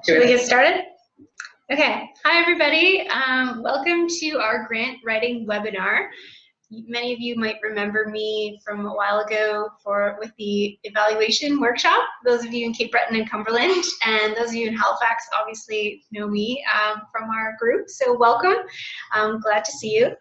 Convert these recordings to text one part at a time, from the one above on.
Should we get started? Okay. Hi, everybody. Welcome to our grant writing webinar. Many of you might remember me from a while ago with the evaluation workshop. Those of you in Cape Breton and Cumberland, and those of you in Halifax obviously know me from our group. So welcome. I'm glad to see you.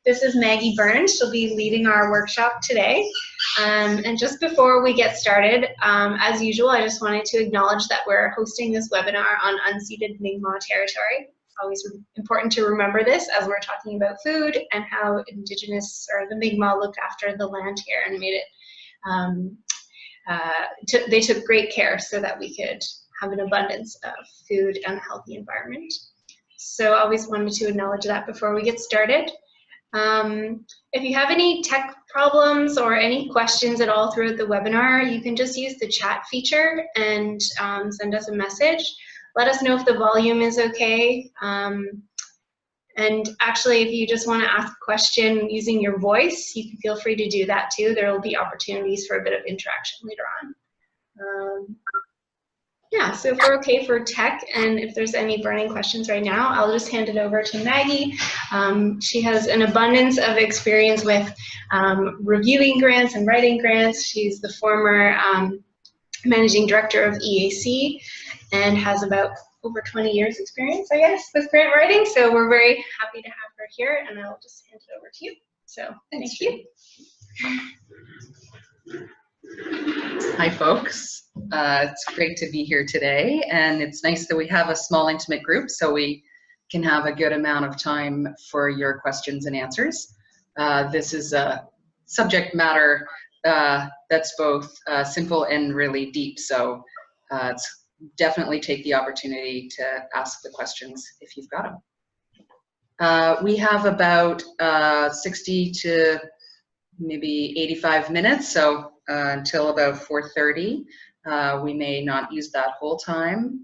This is Maggy Burns. She'll be leading our workshop today. And just before we get started, as usual, I just wanted to acknowledge that we're hosting this webinar on unceded Mi'kmaq territory. It's always important to remember this as we're talking about food and how Indigenous, or the Mi'kmaq, looked after the land here and made it, they took great care so that we could have an abundance of food and a healthy environment. So I always wanted to acknowledge that before we get started. If you have any tech problems or any questions at all throughout the webinar, you can just use the chat feature and send us a message. Let us know if the volume is okay. And actually, if you just want to ask a question using your voice, you can feel free to do that too. There will be opportunities for a bit of interaction later on. Yeah, so if we're okay for tech, and if there's any burning questions right now, I'll just hand it over to Maggy. She has an abundance of experience with reviewing grants and writing grants. She's the former managing director of EAC and has about over 20 years experience, I guess, with grant writing. So we're very happy to have her here, and I'll just hand it over to you. So thank you. Hi, folks. It's great to be here today, and it's nice that we have a small, intimate group so we can have a good amount of time for your questions and answers. This is a subject matter that's both simple and really deep, so definitely take the opportunity to ask the questions if you've got them. We have about 60 to maybe 85 minutes, so until about 4:30. We may not use that whole time.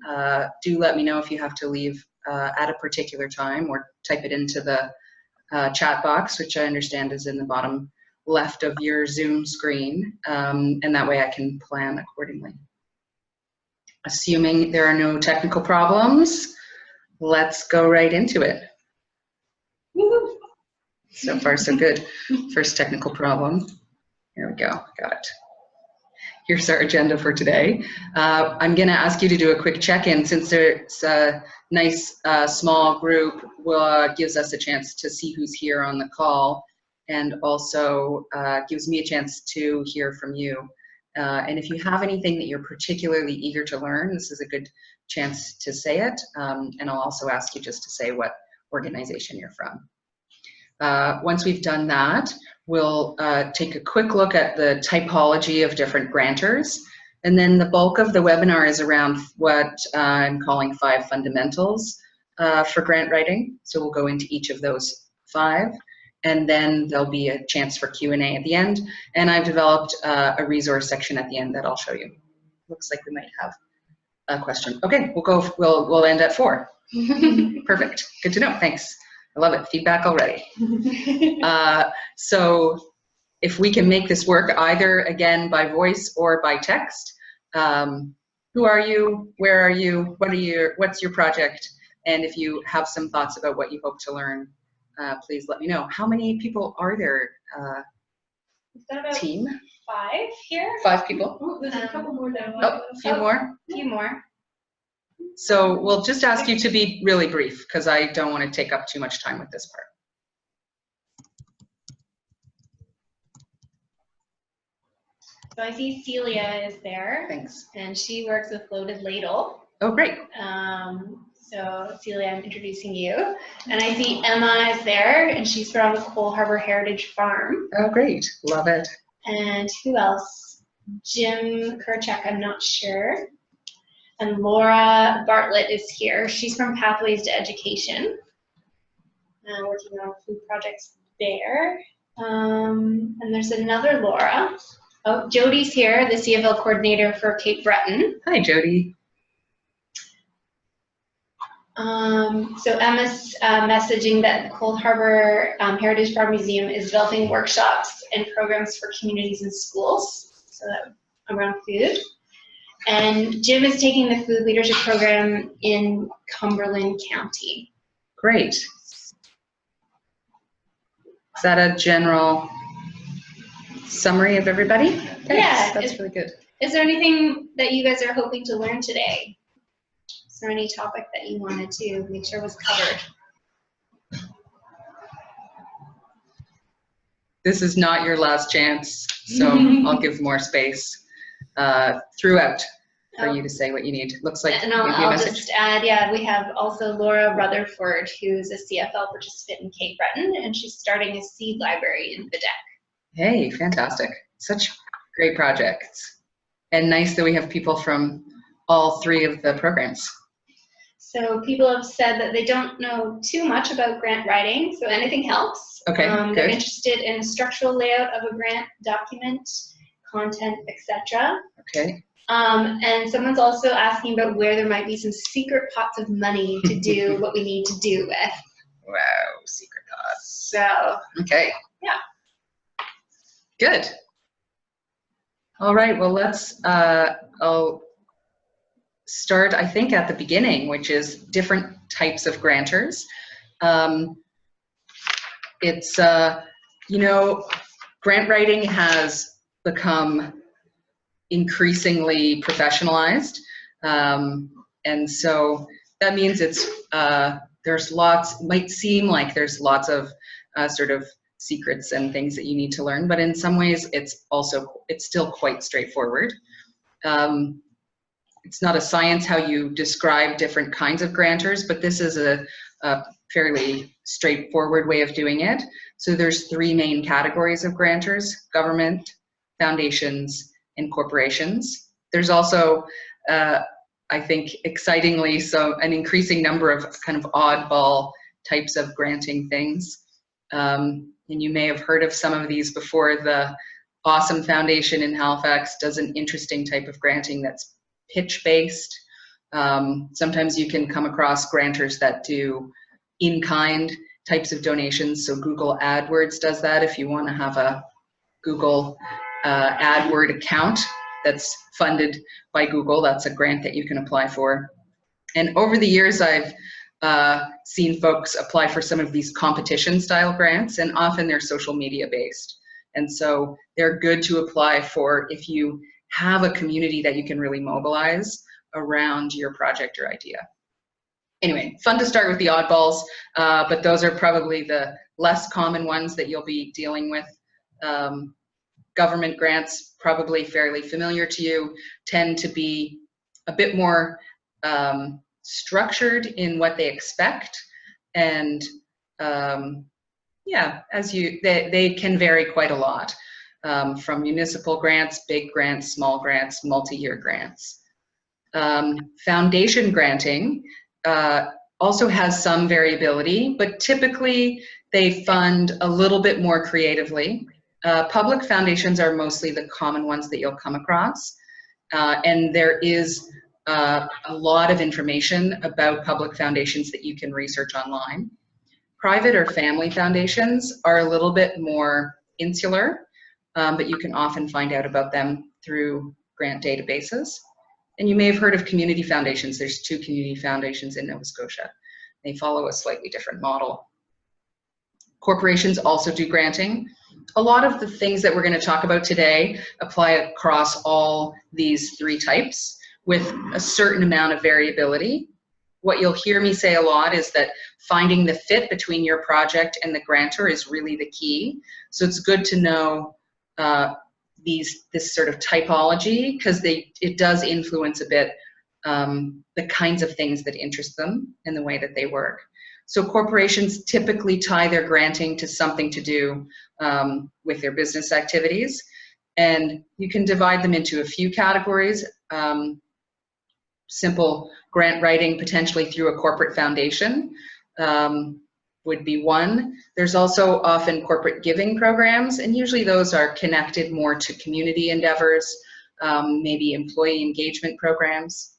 Do let me know if you have to leave at a particular time, or type it into the chat box, which I understand is in the bottom left of your Zoom screen, and that way I can plan accordingly. Assuming there are no technical problems, let's go right into it. Woo-hoo. So far, so good. First technical problem. Here we go, got it. Here's our agenda for today. I'm gonna ask you to do a quick check-in since it's a nice small group, gives us a chance to see who's here on the call, and also gives me a chance to hear from you. And if you have anything that you're particularly eager to learn, this is a good chance to say it. And I'll also ask you just to say what organization you're from. Once we've done that, we'll take a quick look at the typology of different grantors, and then the bulk of the webinar is around what I'm calling 5 fundamentals for grant writing. So we'll go into each of those 5, and then there'll be a chance for Q&A at the end, and I've developed a resource section at the end that I'll show you. Looks like we might have a question. Okay, we'll end at 4. Perfect, good to know, thanks. I love it, feedback already. So if we can make this work either, again, by voice or by text, who are you, where are you, what's your project, and if you have some thoughts about what you hope to learn, please let me know. How many people are there, We've got about team? 5 here. 5 people? Oh, there's a couple more down. Oh, a few more? A few more. So we'll just ask you to be really brief, because I don't want to take up too much time with this part. So I see Celia is there. Thanks. And she works with Loaded Ladle. Oh, great. So Celia, I'm introducing you. And I see Emma is there, and she's from Cole Harbour Heritage Farm. Oh, great. Love it. And who else? Jim Kerchak, I'm not sure. And Laura Bartlett is here. She's from Pathways to Education, working on food projects there. And there's another Laura. Oh, Jody's here, the CFL coordinator for Cape Breton. Hi, Jody. So Emma's messaging that Cold Harbour Heritage Farm Museum is developing workshops and programs for communities and schools, so that around food. And Jim is taking the food leadership program in Cumberland County. Great. Is that a general summary of everybody? Thanks. Yeah. That's really good. Is there anything that you guys are hoping to learn today? Is there any topic that you wanted to make sure was covered? This is not your last chance, so I'll give more space throughout for you to say what you need. Looks like and I'll just add, yeah, we have also Laura Rutherford, who's a CFL participant in Cape Breton, and she's starting a seed library in Bedeck. Hey, fantastic. Such great projects. And nice that we have people from all three of the programs. So people have said that they don't know too much about grant writing, so anything helps. Okay, they're interested in the structural layout of a grant document, content, etc. Okay. And someone's also asking about where there might be some secret pots of money to do what we need to do with. Wow, secret pots. So. Okay. Yeah. Good. All right, well, I'll start, I think, at the beginning, which is different types of grantors. Grant writing has become increasingly professionalized. And so that means might seem like there's lots of sort of secrets and things that you need to learn, but in some ways it's still quite straightforward. It's not a science how you describe different kinds of grantors, but this is a fairly straightforward way of doing it. So there's three main categories of grantors: government, foundations, and corporations. There's also, I think, excitingly, an increasing number of kind of oddball types of granting things. And you may have heard of some of these before. The Awesome Foundation in Halifax does an interesting type of granting that's pitch-based. Sometimes you can come across grantors that do in-kind types of donations. So Google AdWords does that. If you want to have a Google AdWord account that's funded by Google, that's a grant that you can apply for. And over the years, I've seen folks apply for some of these competition-style grants, and often they're social media-based. And so they're good to apply for if you have a community that you can really mobilize around your project or idea. Anyway, fun to start with the oddballs, but those are probably the less common ones that you'll be dealing with. Government grants, probably fairly familiar to you, tend to be a bit more structured in what they expect, and they can vary quite a lot, from municipal grants, big grants, small grants, multi-year grants. Foundation granting also has some variability, but typically they fund a little bit more creatively. Public foundations are mostly the common ones that you'll come across, and there is a lot of information about public foundations that you can research online. Private or family foundations are a little bit more insular, but you can often find out about them through grant databases. And you may have heard of community foundations. There's 2 community foundations in Nova Scotia. They follow a slightly different model. Corporations also do granting. A lot of the things that we're going to talk about today apply across all these 3 types with a certain amount of variability. What you'll hear me say a lot is that finding the fit between your project and the grantor is really the key. So it's good to know this sort of typology, because it does influence a bit the kinds of things that interest them and the way that they work. So corporations typically tie their granting to something to do with their business activities, and you can divide them into a few categories. Simple grant writing, potentially through a corporate foundation, would be one. There's also often corporate giving programs, and usually those are connected more to community endeavors, maybe employee engagement programs.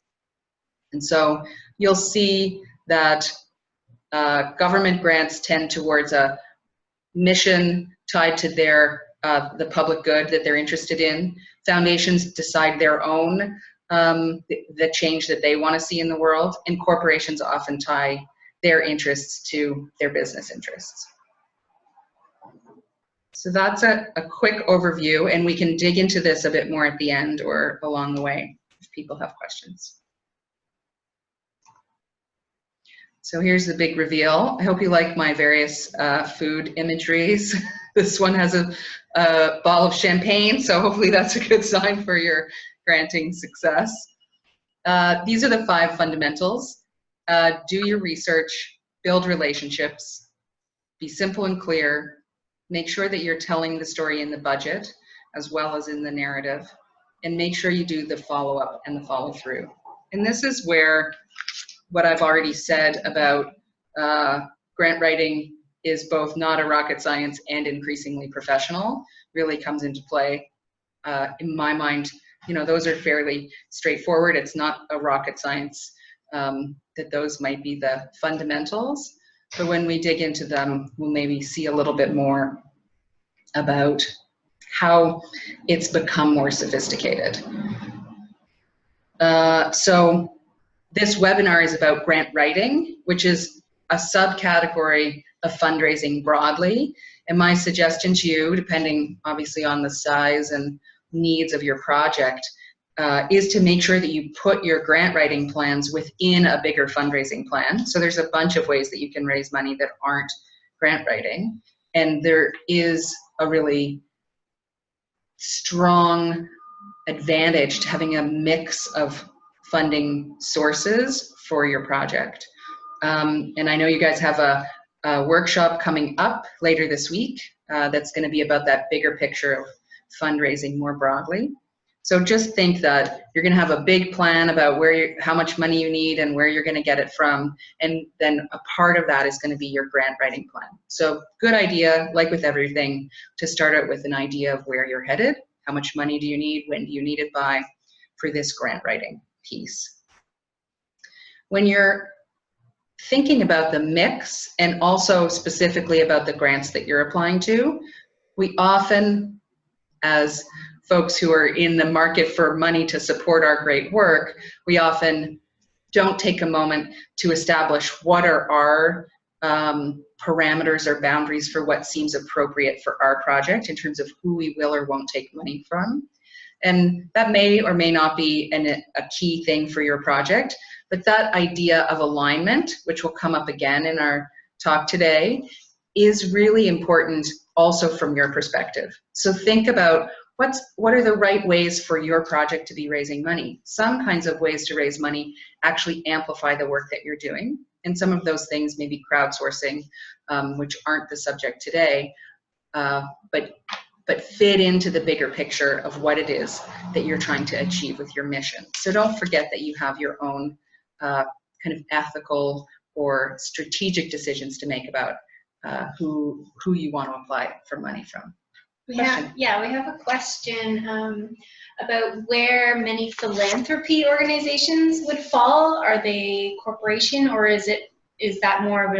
And so you'll see that government grants tend towards a mission tied to the public good that they're interested in. Foundations decide their own the change that they want to see in the world, and corporations often tie their interests to their business interests. So that's a quick overview, and we can dig into this a bit more at the end or along the way if people have questions. So here's the big reveal. I hope you like my various food imageries. This one has a bottle of champagne, so hopefully that's a good sign for your granting success. These are the 5 fundamentals. Do your research, build relationships, be simple and clear, make sure that you're telling the story in the budget as well as in the narrative, and make sure you do the follow-up and the follow-through. And this is where what I've already said about grant writing is both not a rocket science and increasingly professional really comes into play. In my mind, you know, those are fairly straightforward. It's not a rocket science that those might be the fundamentals. But when we dig into them, we'll maybe see a little bit more about how it's become more sophisticated. So this webinar is about grant writing, which is a subcategory of fundraising broadly. And my suggestion to you, depending obviously on the size and needs of your project, is to make sure that you put your grant writing plans within a bigger fundraising plan. So there's a bunch of ways that you can raise money that aren't grant writing. And there is a really strong advantage to having a mix of funding sources for your project. And I know you guys have a workshop coming up later this week that's going to be about that bigger picture of fundraising more broadly. So just think that you're going to have a big plan about how much money you need and where you're going to get it from, and then a part of that is going to be your grant writing plan. So good idea, like with everything, to start out with an idea of where you're headed, how much money do you need, when do you need it by, for this grant writing piece. When you're thinking about the mix and also specifically about the grants that you're applying to, we often, as folks who are in the market for money to support our great work, we often don't take a moment to establish what are our parameters or boundaries for what seems appropriate for our project in terms of who we will or won't take money from. And that may or may not be a key thing for your project, but that idea of alignment, which will come up again in our talk today, is really important also from your perspective. So think about what are the right ways for your project to be raising money. Some kinds of ways to raise money actually amplify the work that you're doing, and some of those things may be crowdsourcing, which aren't the subject today, but fit into the bigger picture of what it is that you're trying to achieve with your mission. So don't forget that you have your own kind of ethical or strategic decisions to make about who you want to apply for money from. We have a question about where many philanthropy organizations would fall. Are they corporation, or is that more of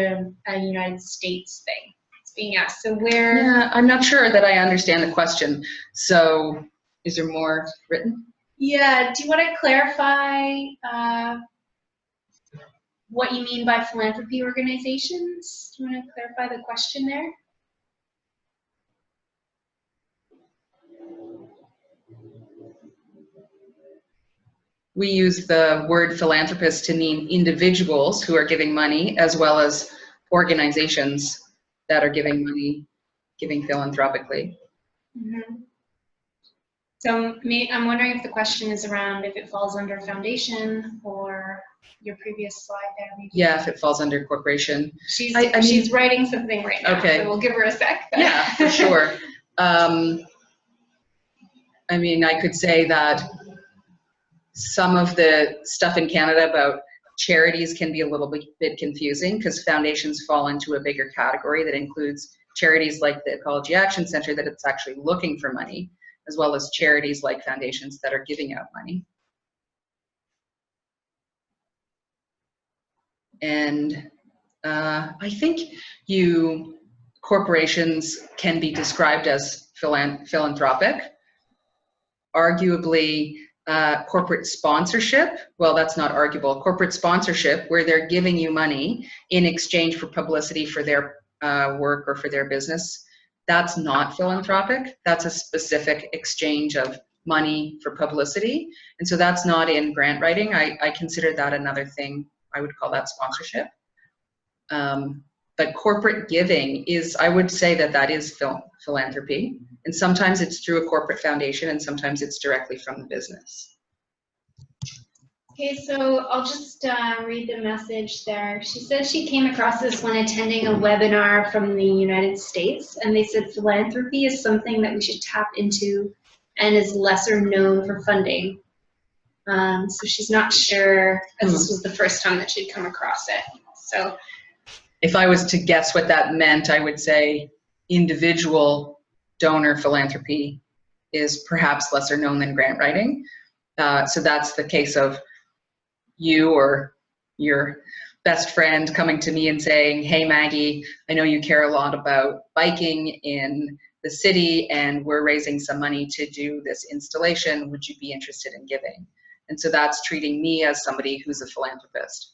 a United States thing? It's being asked. So where? Yeah, I'm not sure that I understand the question. So is there more written? Yeah. Do you want to clarify what you mean by philanthropy organizations? Do you want to clarify the question there? We use the word philanthropist to mean individuals who are giving money, as well as organizations that are giving money, giving philanthropically. Mm-hmm. So I'm wondering if the question is around if it falls under foundation or your previous slide there. Maybe. Yeah, if it falls under corporation. She's writing something right now, okay. So we'll give her a sec. But. Yeah, for sure. I mean, I could say that some of the stuff in Canada about charities can be a little bit confusing because foundations fall into a bigger category that includes charities like the Ecology Action Centre that it's actually looking for money, as well as charities like foundations that are giving out money. And I think corporations can be described as philanthropic. Arguably, corporate sponsorship, well, that's not arguable. Corporate sponsorship, where they're giving you money in exchange for publicity for their work or for their business, that's not philanthropic. That's a specific exchange of money for publicity. And so that's not in grant writing. I consider that another thing. I would call that sponsorship. But corporate giving is, I would say that is philanthropy. And sometimes it's through a corporate foundation and sometimes it's directly from the business. Okay, so I'll just read the message there. She says she came across this when attending a webinar from the United States, and they said philanthropy is something that we should tap into and is lesser known for funding. So she's not sure, as this was the first time that she'd come across it. So if I was to guess what that meant, I would say individual donor philanthropy is perhaps lesser known than grant writing. So that's the case of you or your best friend coming to me and saying, hey Maggie, I know you care a lot about biking in the city and we're raising some money to do this installation. Would you be interested in giving? And so that's treating me as somebody who's a philanthropist.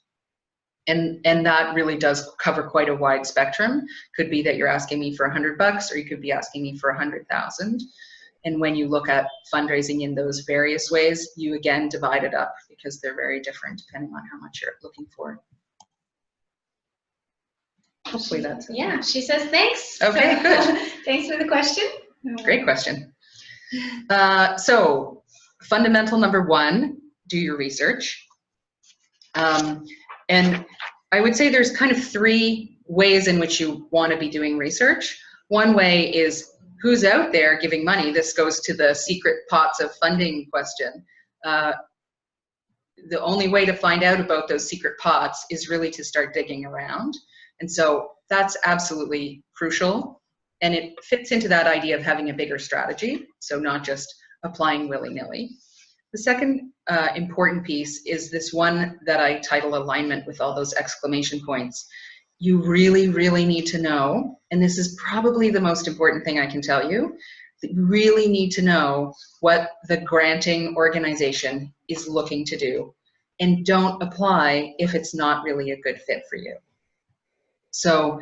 And that really does cover quite a wide spectrum. Could be that you're asking me for $100 or you could be asking me for 100,000. And when you look at fundraising in those various ways, you again divide it up because they're very different depending on how much you're looking for. Hopefully that's it. Yeah, she says thanks. Okay, so, good. Thanks for the question. Great question. So fundamental number one, do your research. And I would say there's kind of three ways in which you want to be doing research. One way is who's out there giving money. This goes to the secret pots of funding question. The only way to find out about those secret pots is really to start digging around. And so that's absolutely crucial. And it fits into that idea of having a bigger strategy. So not just applying willy-nilly. The second important piece is this one that I title alignment with all those exclamation points. You really, really need to know, and this is probably the most important thing I can tell you, that you really need to know what the granting organization is looking to do, and don't apply if it's not really a good fit for you. So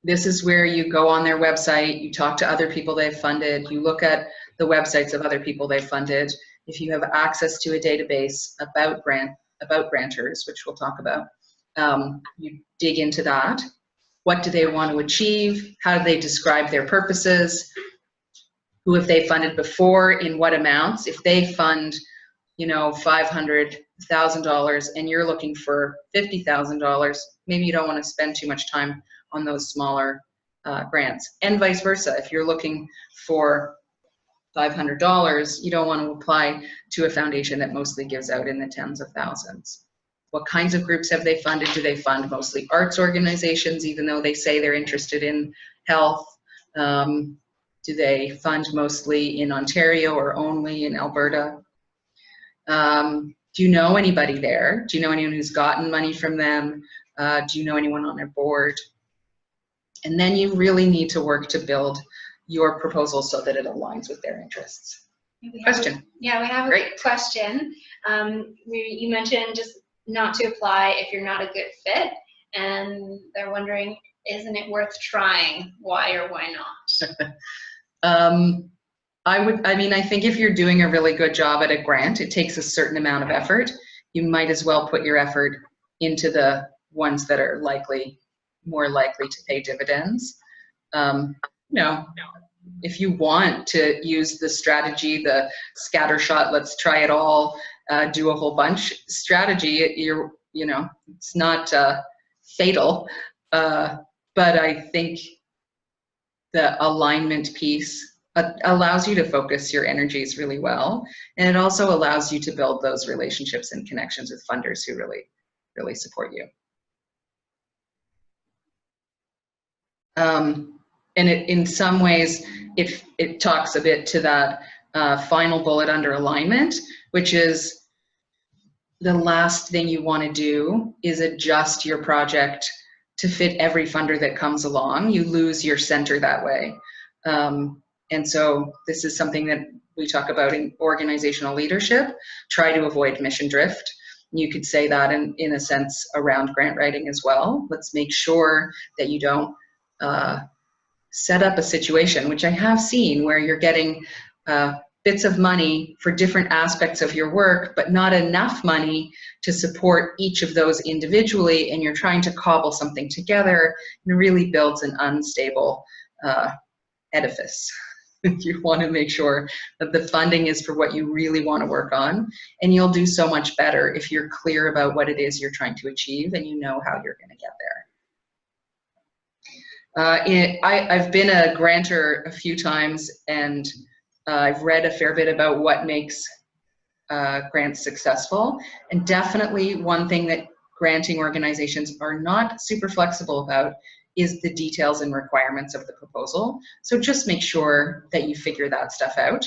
this is where you go on their website, you talk to other people they've funded, you look at the websites of other people they've funded. If you have access to a database about grantors, which we'll talk about, you dig into that. What do they want to achieve? How do they describe their purposes? Who have they funded before? In what amounts? If they fund, you know, $500,000 and you're looking for $50,000, maybe you don't want to spend too much time on those smaller grants. And vice versa. If you're looking for $500, you don't want to apply to a foundation that mostly gives out in the tens of thousands. What kinds of groups have they funded? Do they fund mostly arts organizations, even though they say they're interested in health? Do they fund mostly in Ontario or only in Alberta? Do you know anybody there? Do you know anyone who's gotten money from them? Do you know anyone on their board? And then you really need to work to build your proposal so that it aligns with their interests. Question? We have a question. You mentioned just not to apply if you're not a good fit, and they're wondering, isn't it worth trying? Why or why not? I think if you're doing a really good job at a grant, it takes a certain amount of effort. You might as well put your effort into the ones that are more likely to pay dividends. If you want to use the strategy, the scattershot, let's try it all, do a whole bunch strategy, it's not fatal, but I think the alignment piece allows you to focus your energies really well, and it also allows you to build those relationships and connections with funders who really, really support you. And in some ways, it talks a bit to that final bullet under alignment, which is the last thing you want to do is adjust your project to fit every funder that comes along. You lose your center that way. And so this is something that we talk about in organizational leadership, try to avoid mission drift. You could say that in a sense around grant writing as well. Let's make sure that you don't set up a situation, which I have seen, where you're getting bits of money for different aspects of your work, but not enough money to support each of those individually, and you're trying to cobble something together, and it really builds an unstable edifice. You want to make sure that the funding is for what you really want to work on, and you'll do so much better if you're clear about what it is you're trying to achieve and you know how you're going to get there. I've been a grantor a few times, and I've read a fair bit about what makes grants successful, and definitely one thing that granting organizations are not super flexible about is the details and requirements of the proposal. So just make sure that you figure that stuff out.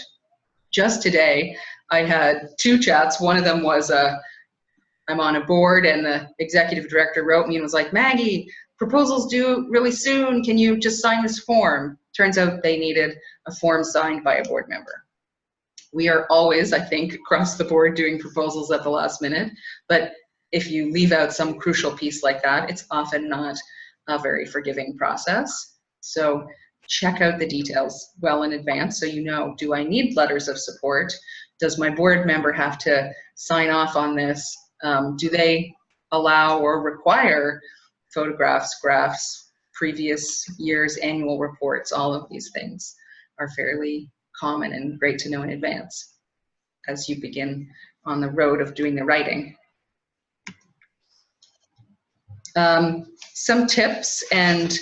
Just today, I had 2 chats. One of them was I'm on a board, and the executive director wrote me and was like, Maggie, proposals due really soon. Can you just sign this form? Turns out they needed a form signed by a board member. We are always, I think, across the board doing proposals at the last minute, but if you leave out some crucial piece like that, it's often not a very forgiving process. So check out the details well in advance so you know, do I need letters of support? Does my board member have to sign off on this? Do they allow or require photographs, graphs, previous year's annual reports? All of these things are fairly common and great to know in advance as you begin on the road of doing the writing. Some tips, and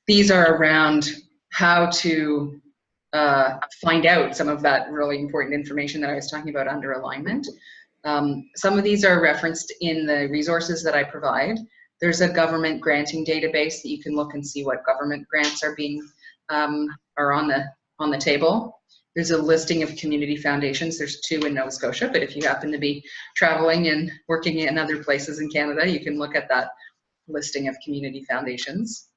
these are around how to find out some of that really important information that I was talking about under alignment. Some of these are referenced in the resources that I provide. There's a government granting database that you can look and see what government grants are being are on the table. There's a listing of community foundations. There's 2 in Nova Scotia, but if you happen to be traveling and working in other places in Canada, you can look at that listing of community foundations.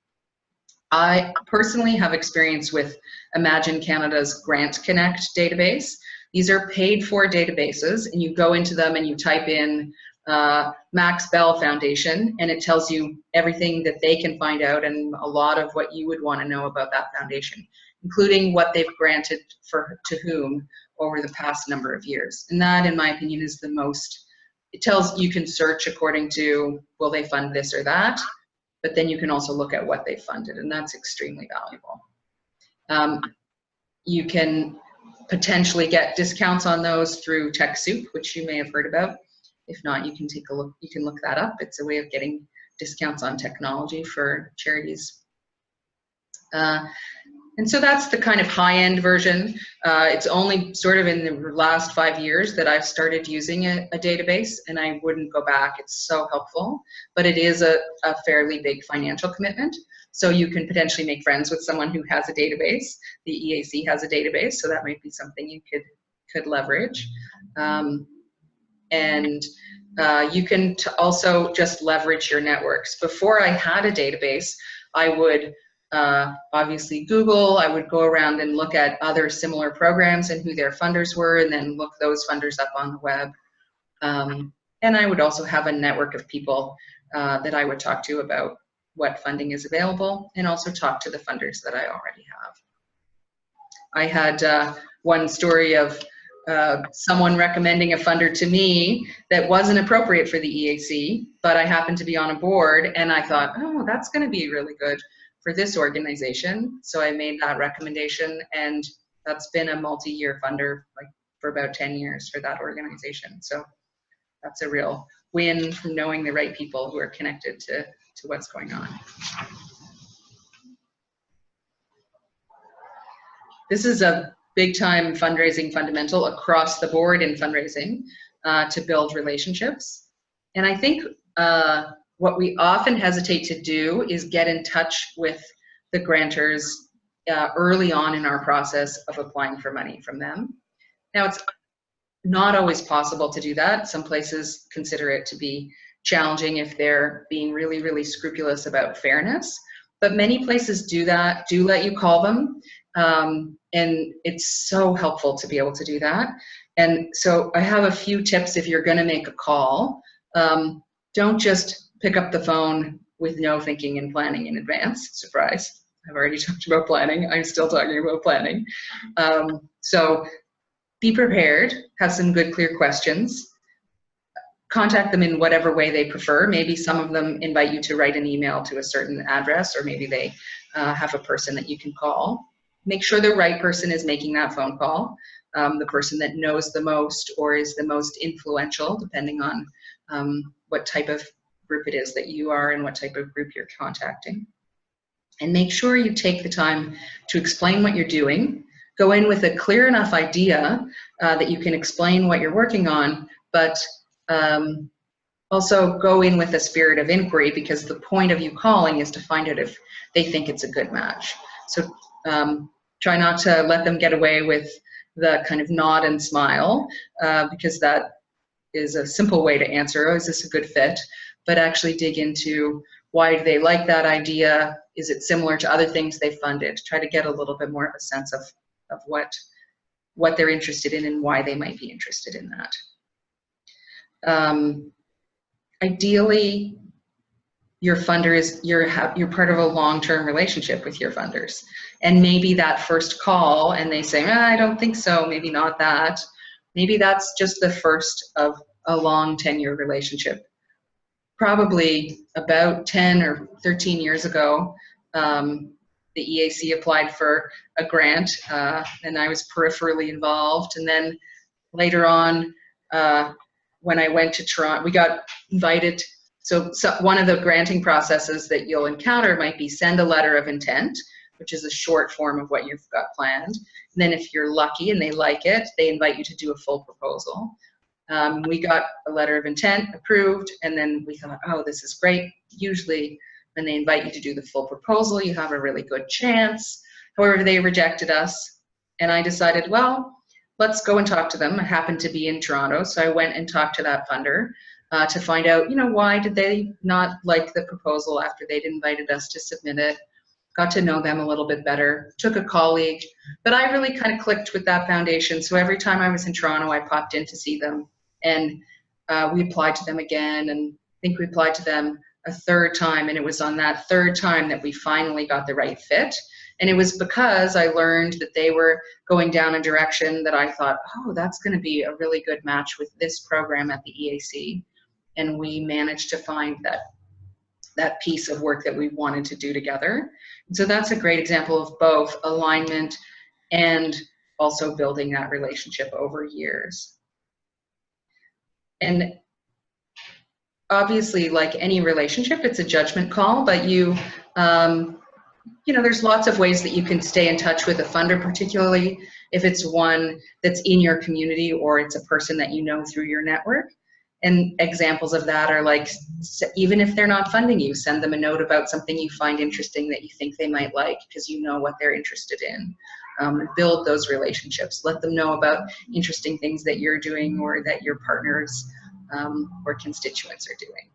I personally have experience with Imagine Canada's Grant Connect database. These are paid for databases, and you go into them and you type in Max Bell Foundation, and it tells you everything that they can find out and a lot of what you would want to know about that foundation, including what they've granted to whom over the past number of years. And that, in my opinion, is the most, it tells, you can search according to, will they fund this or that, but then you can also look at what they funded, and that's extremely valuable. You can potentially get discounts on those through TechSoup, which you may have heard about. If not, you can take a look, you can look that up. It's a way of getting discounts on technology for charities. And so that's the kind of high-end version. It's only sort of in the last 5 years that I've started using a database, and I wouldn't go back. It's so helpful, but it is a fairly big financial commitment. So you can potentially make friends with someone who has a database. The EAC has a database, so that might be something you could leverage. And you can also just leverage your networks. Before I had a database, I would obviously Google, I would go around and look at other similar programs and who their funders were, and then look those funders up on the web. And I would also have a network of people that I would talk to about what funding is available, and also talk to the funders that I already have. I had one story of someone recommending a funder to me that wasn't appropriate for the EAC, but I happened to be on a board, and I thought, oh, that's going to be really good for this organization. So I made that recommendation, and that's been a multi-year funder, like for about 10 years for that organization. So that's a real win from knowing the right people who are connected to what's going on. This is a big time fundraising fundamental across the board in fundraising to build relationships. And I think what we often hesitate to do is get in touch with the grantors early on in our process of applying for money from them. Now, it's not always possible to do that. Some places consider it to be challenging if they're being really, really scrupulous about fairness. But many places do that, do let you call them And it's so helpful to be able to do that. And so I have a few tips if you're going to make a call. Don't just pick up the phone with no thinking and planning in advance. Surprise. I've already talked about planning. I'm still talking about planning. So be prepared, have some good, clear questions. Contact them in whatever way they prefer. Maybe some of them invite you to write an email to a certain address, or maybe they have a person that you can call. Make sure the right person is making that phone call, the person that knows the most or is the most influential, depending on what type of group it is that you are and what type of group you're contacting. And make sure you take the time to explain what you're doing. Go in with a clear enough idea that you can explain what you're working on, but also go in with a spirit of inquiry, because the point of you calling is to find out if they think it's a good match. So try not to let them get away with the kind of nod and smile, because that is a simple way to answer, oh, is this a good fit? But actually dig into, why do they like that idea? Is it similar to other things they funded? Try to get a little bit more of a sense of what they're interested in and why they might be interested in that. Ideally, your funder is, you're part of a long-term relationship with your funders. And maybe that first call and they say, I don't think so, maybe not that. Maybe that's just the first of a long 10-year relationship. Probably about 10 or 13 years ago, the EAC applied for a grant, and I was peripherally involved. And then later on, when I went to Toronto, we got invited. So one of the granting processes that you'll encounter might be send a letter of intent, which is a short form of what you've got planned. And then if you're lucky and they like it, they invite you to do a full proposal. We got a letter of intent approved, and then we thought, oh, this is great. Usually when they invite you to do the full proposal, you have a really good chance. However, they rejected us, and I decided, well, let's go and talk to them. I happened to be in Toronto, so I went and talked to that funder to find out, why did they not like the proposal after they'd invited us to submit it. Got to know them a little bit better, took a colleague, but I really kind of clicked with that foundation. So every time I was in Toronto, I popped in to see them, and we applied to them again, and I think we applied to them a third time, and it was on that third time that we finally got the right fit. And it was because I learned that they were going down a direction that I thought, oh, that's going to be a really good match with this program at the EAC. And we managed to find that piece of work that we wanted to do together. And so that's a great example of both alignment and also building that relationship over years. And obviously, like any relationship, it's a judgment call, but there's lots of ways that you can stay in touch with a funder, particularly if it's one that's in your community or it's a person that you know through your network. And examples of that are like, even if they're not funding you, send them a note about something you find interesting that you think they might like, because you know what they're interested in. Build those relationships. Let them know about interesting things that you're doing or that your partners or constituents are doing.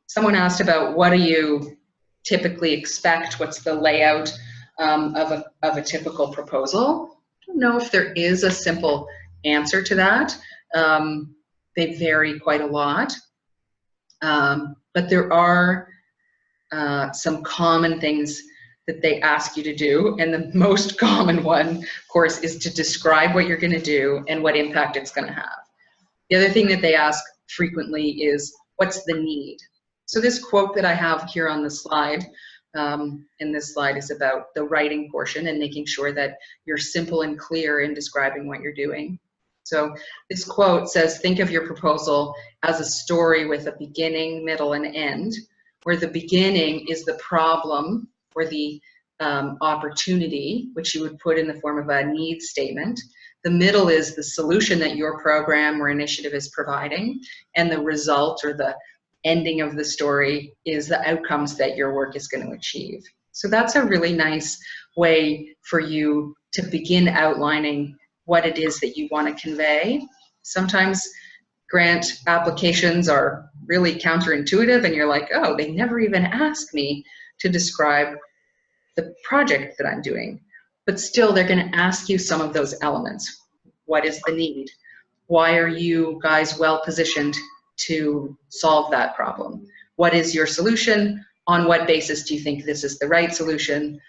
Someone asked about, what do you typically expect? What's the layout of a typical proposal? I don't know if there is a simple answer to that. They vary quite a lot, but there are some common things that they ask you to do, and the most common one, of course, is to describe what you're going to do and what impact it's going to have. The other thing that they ask frequently is, what's the need? So this quote that I have here on the slide, and this slide is about the writing portion and making sure that you're simple and clear in describing what you're doing. So this quote says, think of your proposal as a story with a beginning, middle, and end, where the beginning is the problem or the opportunity, which you would put in the form of a needs statement. The middle is the solution that your program or initiative is providing, and the result or the ending of the story is the outcomes that your work is going to achieve. So that's a really nice way for you to begin outlining what it is that you want to convey. Sometimes grant applications are really counterintuitive and you're like, oh, they never even asked me to describe the project that I'm doing. But still, they're going to ask you some of those elements. What is the need? Why are you guys well positioned to solve that problem? What is your solution? On what basis do you think this is the right solution?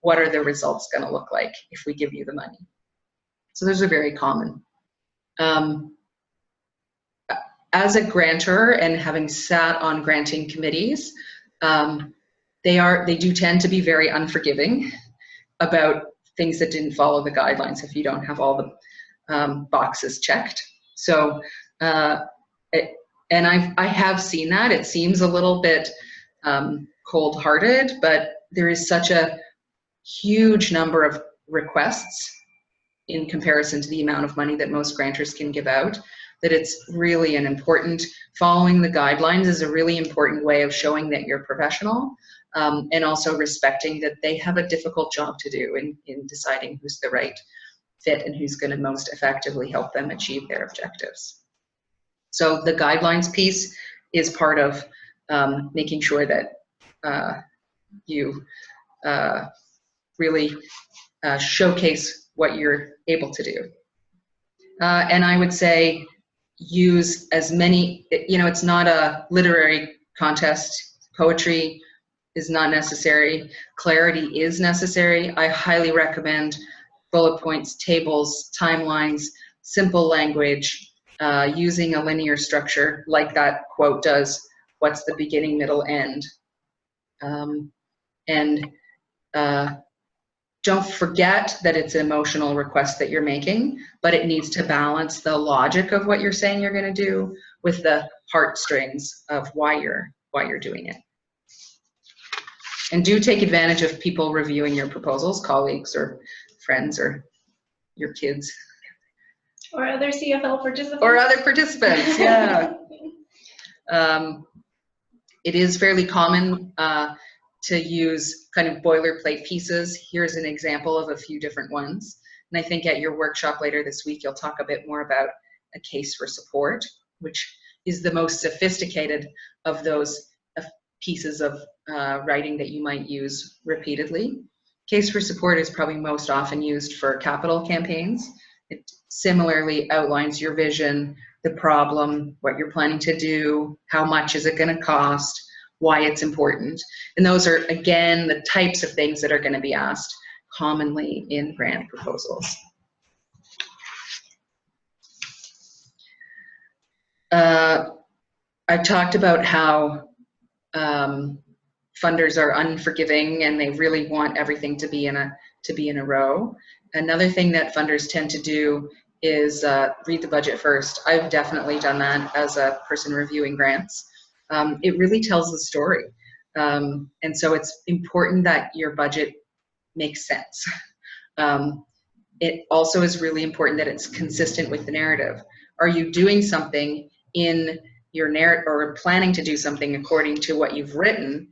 What are the results going to look like if we give you the money? So those are very common. As a grantor and having sat on granting committees, they do tend to be very unforgiving about things that didn't follow the guidelines if you don't have all the boxes checked. So, and I have seen that. It seems a little bit cold-hearted, but there is such a huge number of requests in comparison to the amount of money that most grantors can give out, that it's really an important, following the guidelines is a really important way of showing that you're professional, and also respecting that they have a difficult job to do in deciding who's the right fit and who's going to most effectively help them achieve their objectives. So the guidelines piece is part of making sure that you really showcase what you're able to do. And I would say use as many, it's not a literary contest. Poetry is not necessary. Clarity is necessary. I highly recommend bullet points, tables, timelines, simple language, using a linear structure like that quote does. What's the beginning, middle, end? Don't forget that it's an emotional request that you're making, but it needs to balance the logic of what you're saying you're going to do with the heartstrings of why you're doing it. And do take advantage of people reviewing your proposals, colleagues or friends or your kids. Or other CFL participants. Or other participants, yeah. It is fairly common to use kind of boilerplate pieces. Here's an example of a few different ones. And I think at your workshop later this week, you'll talk a bit more about a case for support, which is the most sophisticated of those pieces of writing that you might use repeatedly. Case for support is probably most often used for capital campaigns. It similarly outlines your vision, the problem, what you're planning to do, how much is it going to cost, why it's important. And those are, again, the types of things that are going to be asked commonly in grant proposals. I talked about how funders are unforgiving and they really want everything to be in a row. Another thing that funders tend to do is read the budget first. I've definitely done that as a person reviewing grants. It really tells the story. And so it's important that your budget makes sense. It also is really important that it's consistent with the narrative. Are you doing something in your narrative or planning to do something according to what you've written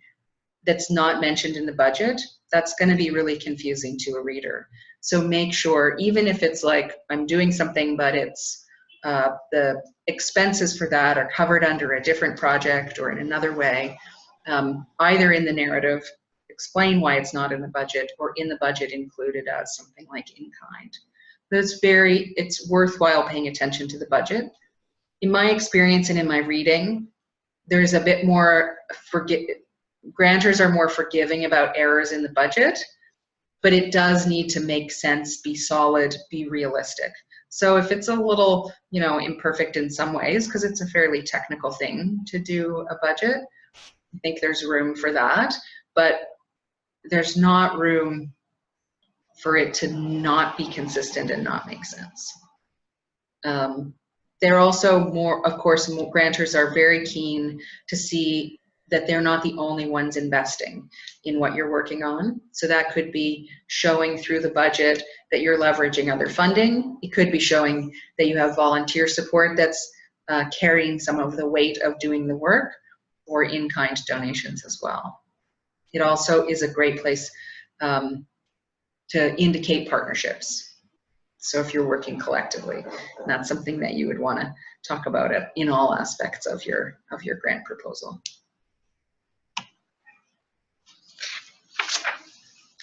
that's not mentioned in the budget? That's going to be really confusing to a reader. So make sure, even if it's like I'm doing something, but it's the expenses for that are covered under a different project or in another way, either in the narrative, explain why it's not in the budget, or in the budget included as something like in kind. But it's worthwhile paying attention to the budget. In my experience and in my reading, there's a bit more grantors are more forgiving about errors in the budget, but it does need to make sense, be solid, be realistic. So if it's a little, imperfect in some ways, because it's a fairly technical thing to do a budget, I think there's room for that, but there's not room for it to not be consistent and not make sense. They're also of course, grantors are very keen to see that they're not the only ones investing in what you're working on. So that could be showing through the budget that you're leveraging other funding. It could be showing that you have volunteer support that's carrying some of the weight of doing the work, or in-kind donations as well. It also is a great place to indicate partnerships. So if you're working collectively, that's something that you would want to talk about it in all aspects of your grant proposal.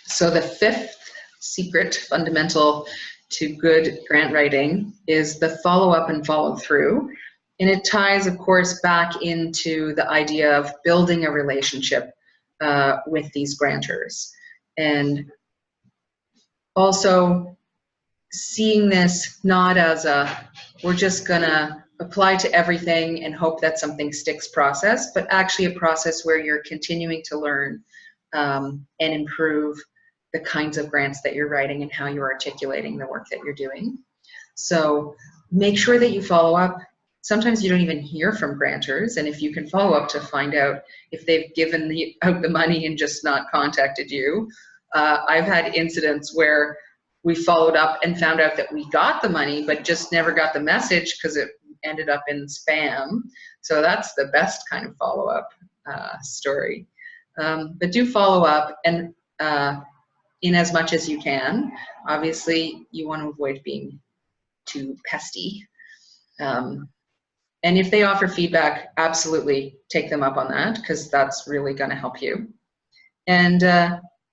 So the fifth secret fundamental to good grant writing is the follow-up and follow-through. And it ties, of course, back into the idea of building a relationship with these grantors. And also seeing this not as a, we're just gonna apply to everything and hope that something sticks process, but actually a process where you're continuing to learn and improve the kinds of grants that you're writing and how you're articulating the work that you're doing. So make sure that you follow up. Sometimes you don't even hear from grantors, and if you can follow up to find out if they've given out the money and just not contacted you. I've had incidents where we followed up and found out that we got the money, but just never got the message because it ended up in spam. So that's the best kind of follow-up story. But do follow up, and in as much as you can. Obviously, you want to avoid being too pesty. And if they offer feedback, absolutely take them up on that, because that's really going to help you. And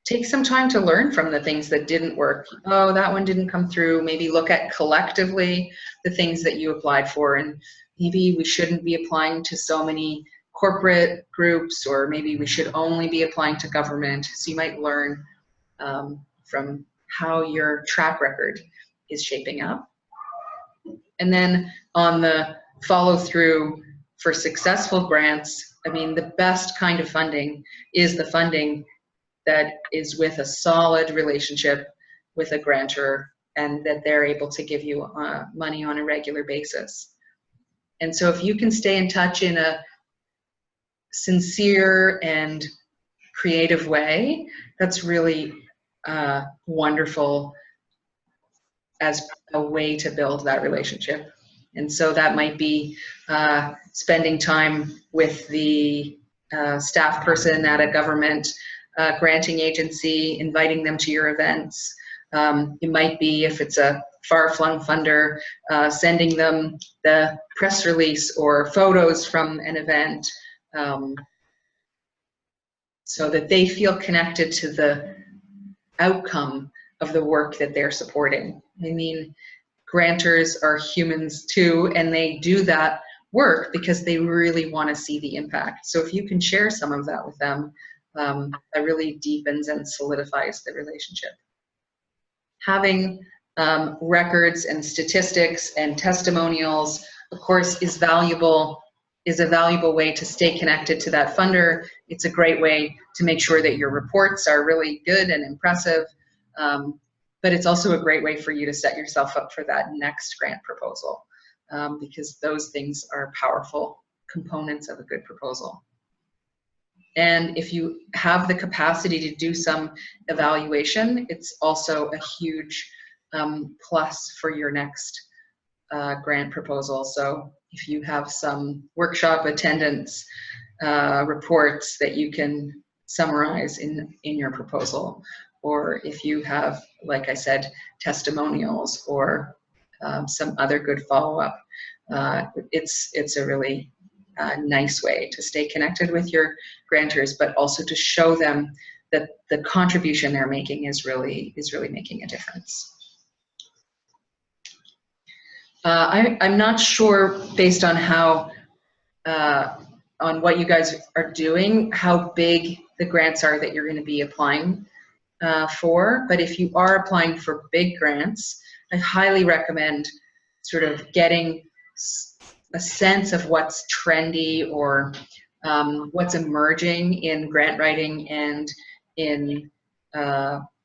take some time to learn from the things that didn't work. Oh, that one didn't come through. Maybe look at collectively the things that you applied for, and maybe we shouldn't be applying to so many corporate groups, or maybe we should only be applying to government. So you might learn from how your track record is shaping up. And then on the follow through for successful grants, I mean, the best kind of funding is the funding that is with a solid relationship with a grantor, and that they're able to give you money on a regular basis. And so if you can stay in touch in a sincere and creative way, that's really wonderful as a way to build that relationship. And so that might be spending time with the staff person at a government granting agency, inviting them to your events. It might be, if it's a far-flung funder, sending them the press release or photos from an event, so that they feel connected to the outcome of the work that they're supporting. I mean, grantors are humans too, and they do that work because they really want to see the impact. So if you can share some of that with them, that really deepens and solidifies the relationship. Having records and statistics and testimonials, of course, is a valuable way to stay connected to that funder. It's a great way to make sure that your reports are really good and impressive, but it's also a great way for you to set yourself up for that next grant proposal, because those things are powerful components of a good proposal. And if you have the capacity to do some evaluation, it's also a huge plus for your next grant proposal. So if you have some workshop attendance reports that you can summarize in your proposal, or if you have, like I said, testimonials or some other good follow-up, it's a really nice way to stay connected with your grantors, but also to show them that the contribution they're making is really making a difference. I'm not sure, based on how on what you guys are doing, how big the grants are that you're going to be applying for, but if you are applying for big grants, I highly recommend sort of getting a sense of what's trendy or what's emerging in grant writing and in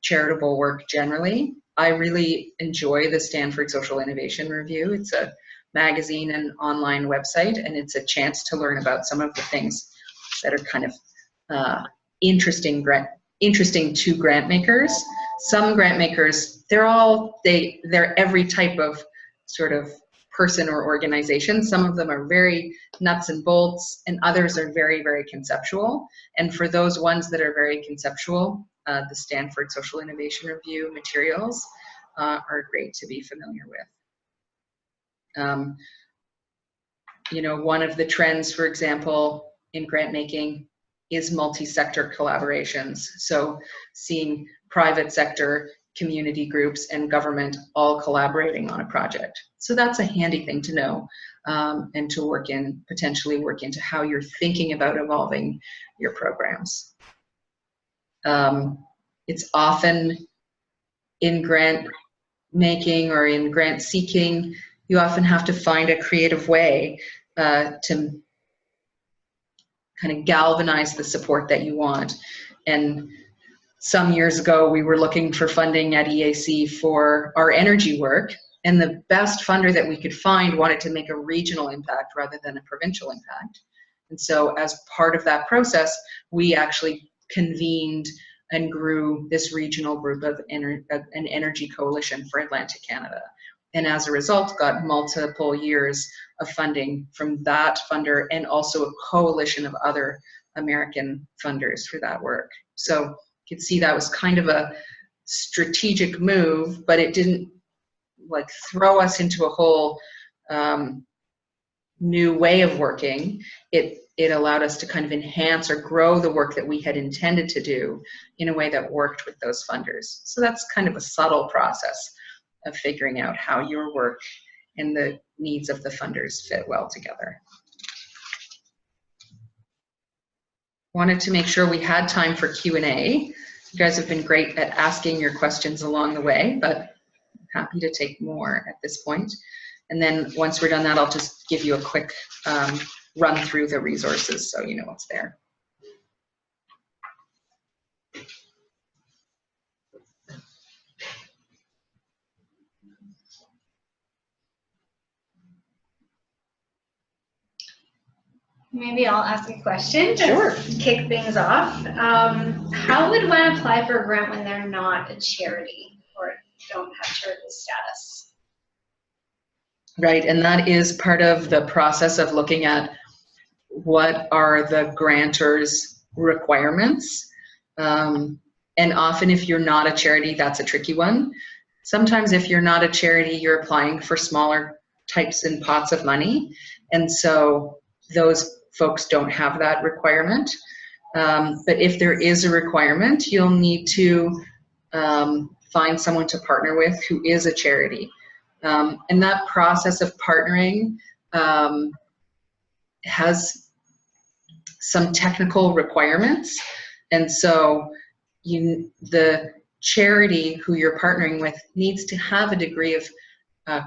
charitable work generally. I really enjoy the Stanford Social Innovation Review. It's a magazine and online website, and it's a chance to learn about some of the things that are kind of interesting to grant makers. Some grant makers, they're every type of sort of person or organization. Some of them are very nuts and bolts, and others are very, very conceptual. And for those ones that are very conceptual, the Stanford Social Innovation Review materials are great to be familiar with. You know, one of the trends, for example, in grant making is multi-sector collaborations. So seeing private sector, community groups, and government all collaborating on a project. So that's a handy thing to know, and to potentially work into how you're thinking about evolving your programs. It's often in grant making or in grant seeking, you often have to find a creative way to kind of galvanize the support that you want. And some years ago, we were looking for funding at EAC for our energy work, and the best funder that we could find wanted to make a regional impact rather than a provincial impact. And so as part of that process, we actually convened and grew this regional group of an energy coalition for Atlantic Canada. And as a result, got multiple years of funding from that funder and also a coalition of other American funders for that work. So you could see that was kind of a strategic move, but it didn't like throw us into a whole new way of working. It allowed us to kind of enhance or grow the work that we had intended to do in a way that worked with those funders. So that's kind of a subtle process of figuring out how your work and the needs of the funders fit well together. Wanted to make sure we had time for Q&A. You guys have been great at asking your questions along the way, but I'm happy to take more at this point. And then once we're done that, I'll just give you a quick run through the resources so you know what's there. Maybe I'll ask a question to Sure. kick things off. How would one apply for a grant when they're not a charity or don't have charitable status? Right, and that is part of the process of looking at what are the grantor's requirements. And often if you're not a charity, that's a tricky one. Sometimes if you're not a charity, you're applying for smaller types and pots of money. And so those folks don't have that requirement. But if there is a requirement, you'll need to find someone to partner with who is a charity. And that process of partnering has some technical requirements. And so the charity who you're partnering with needs to have a degree of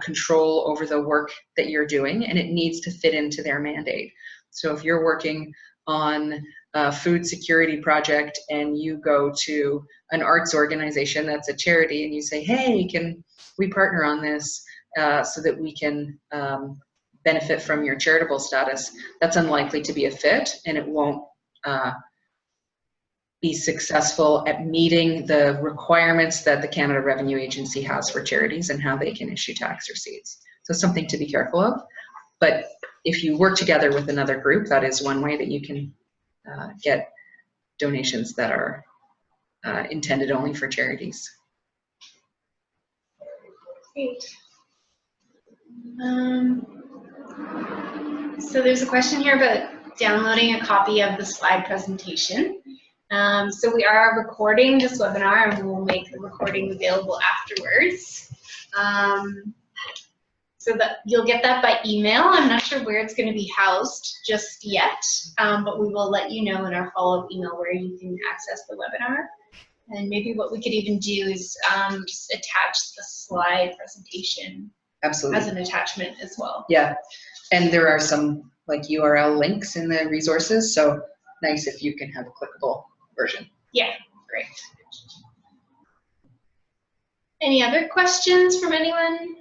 control over the work that you're doing, and it needs to fit into their mandate. So if you're working on a food security project and you go to an arts organization that's a charity and you say, hey, can we partner on this so that we can benefit from your charitable status, that's unlikely to be a fit, and it won't be successful at meeting the requirements that the Canada Revenue Agency has for charities and how they can issue tax receipts. So something to be careful of. But if you work together with another group, that is one way that you can get donations that are intended only for charities. Great. So there's a question here about downloading a copy of the slide presentation. So we are recording this webinar and we'll make the recording available afterwards. So that you'll get that by email. I'm not sure where it's going to be housed just yet, but we will let you know in our follow-up email where you can access the webinar. And maybe what we could even do is just attach the slide presentation. Absolutely. As an attachment as well. Yeah, and there are some like URL links in the resources, so nice if you can have a clickable version. Yeah, great. Any other questions from anyone?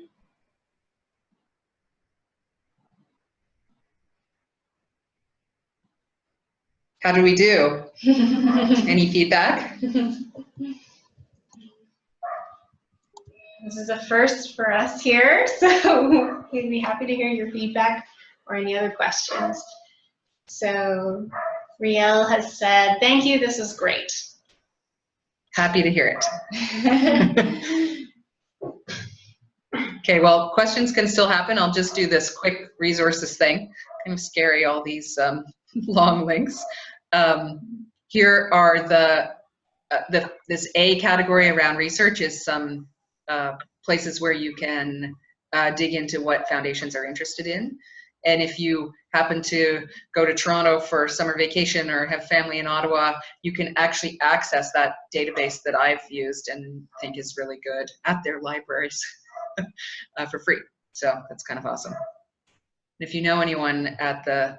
How do we do? Any feedback? This is a first for us here, so we'd be happy to hear your feedback or any other questions. So Riel has said, thank you, this is great. Happy to hear it. Okay, well, questions can still happen. I'll just do this quick resources thing. Kind of scary, all these long links. Here are this A category around research is some places where you can dig into what foundations are interested in. And if you happen to go to Toronto for summer vacation or have family in Ottawa, you can actually access that database that I've used and think is really good at their libraries for free. So that's kind of awesome. If you know anyone at the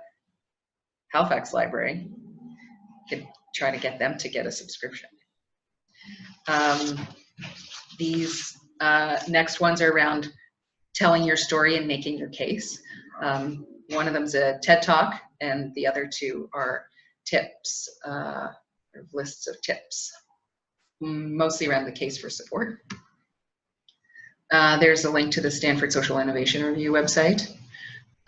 Halifax Library, you could try to get them to get a subscription. These next ones are around telling your story and making your case. One of them is a TED Talk, and the other two are tips, lists of tips, mostly around the case for support. There's a link to the Stanford Social Innovation Review website.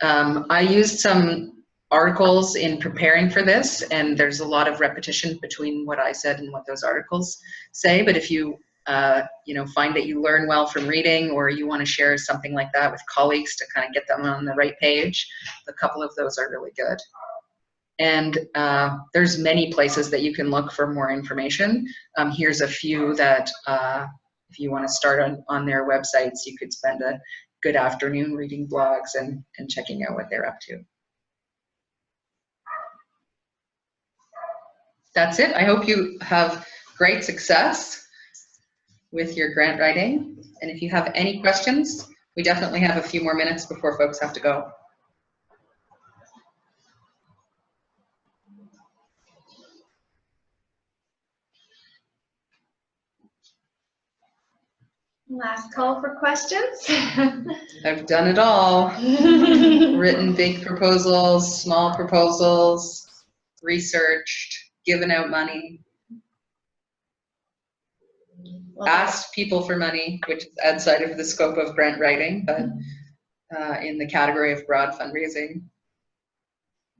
I used some articles in preparing for this, and there's a lot of repetition between what I said and what those articles say. But if you find that you learn well from reading, or you want to share something like that with colleagues to kind of get them on the right page, a couple of those are really good. And there's many places that you can look for more information. Here's a few that if you want to start on their websites, you could spend a good afternoon reading blogs and checking out what they're up to. That's it. I hope you have great success with your grant writing. And if you have any questions, we definitely have a few more minutes before folks have to go. Last call for questions. I've done it all. Written big proposals, small proposals, researched, given out money. Well, asked people for money, which is outside of the scope of grant writing, but in the category of broad fundraising.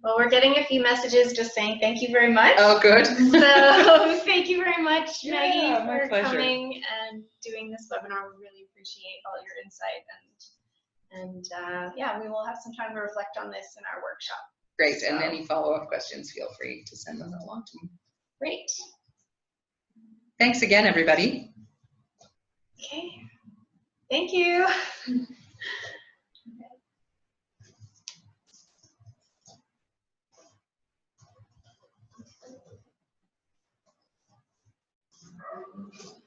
Well, we're getting a few messages just saying thank you very much. Oh, good. So thank you very much, Maggie, for pleasure. coming and doing this webinar. We really appreciate all your insight, and yeah, we will have some time to reflect on this in our workshop. Great, so. And any follow-up questions, feel free to send them along to me. Great. Thanks again, everybody. Okay. Thank you. Okay.